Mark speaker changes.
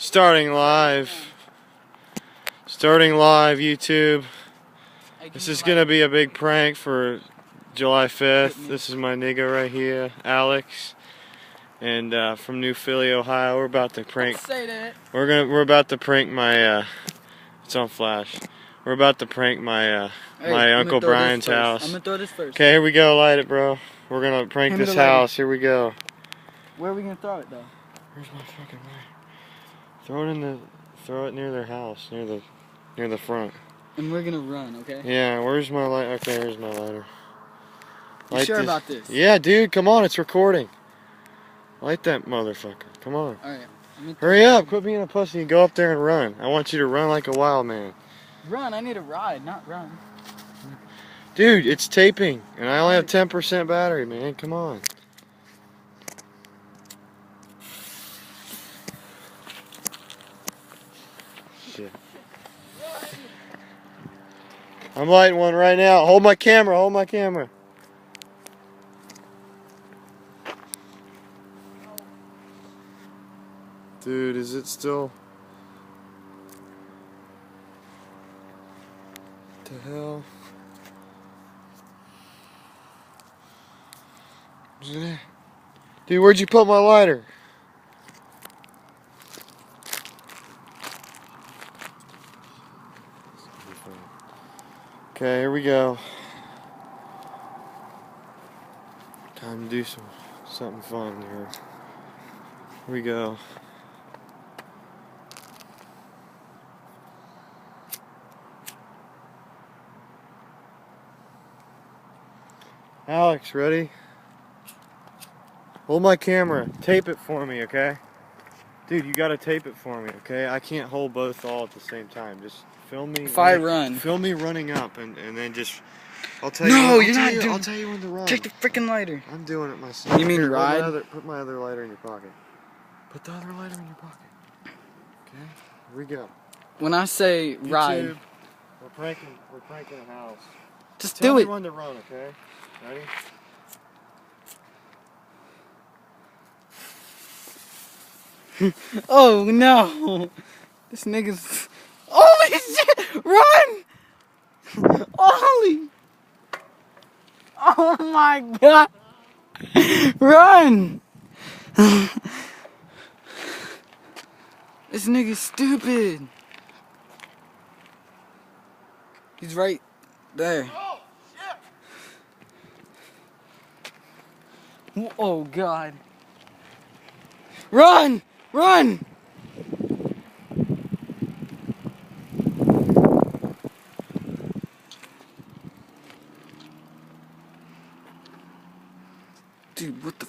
Speaker 1: Starting live. Starting live, YouTube. This is gonna be a big prank for July 5th. This is my nigga right here, Alex, and from New Philly, Ohio. We're about to prank.
Speaker 2: Say that.
Speaker 1: We're about to prank my. It's on flash. We're about to prank my my Uncle Brian's house.
Speaker 2: I'm gonna throw this first.
Speaker 1: Okay, here we go. Light it, bro. We're gonna prank this house. Here we go.
Speaker 2: Where are we gonna throw it though?
Speaker 1: Where's my fucking lighter? Throw it near their house, near the front.
Speaker 2: And we're gonna run, okay?
Speaker 1: Yeah, where's my light? Okay, here's my lighter.
Speaker 2: You sure about this?
Speaker 1: Yeah, dude, come on, it's recording. Light that motherfucker. Come on.
Speaker 2: Alright.
Speaker 1: Hurry up, quit being a pussy and go up there and run. I want you to run like a wild man.
Speaker 2: Run, I need to ride, not run.
Speaker 1: Dude, it's taping, and I only have 10% battery, man. Come on. Shit. I'm lighting one right now. Hold my camera, hold my camera. Dude, is it still? What the hell? Dude, where'd you put my lighter? Okay, here we go. Time to do something fun here. Here we go. Alex, ready? Hold my camera. Tape it for me, okay? Dude, you gotta tape it for me, okay? I can't hold both all at the same time. Just film me.
Speaker 2: If I run.
Speaker 1: Film me running up and then just... I'll tell
Speaker 2: No,
Speaker 1: you.
Speaker 2: you're
Speaker 1: I'll tell you when to run.
Speaker 2: Take the freaking lighter.
Speaker 1: I'm doing it myself.
Speaker 2: You mean
Speaker 1: Here,
Speaker 2: ride?
Speaker 1: Put my other lighter in your pocket. Put the other lighter in your pocket. Okay? Here we go.
Speaker 2: When I say
Speaker 1: YouTube,
Speaker 2: ride,
Speaker 1: we're pranking a house.
Speaker 2: just
Speaker 1: Tell
Speaker 2: do
Speaker 1: me
Speaker 2: it.
Speaker 1: when to run, okay? Ready?
Speaker 2: Oh no! This nigga's. Holy shit! Run! Holy! Oh my god! Run! This nigga's stupid. He's right there. Oh god! Run! Run! Dude, what the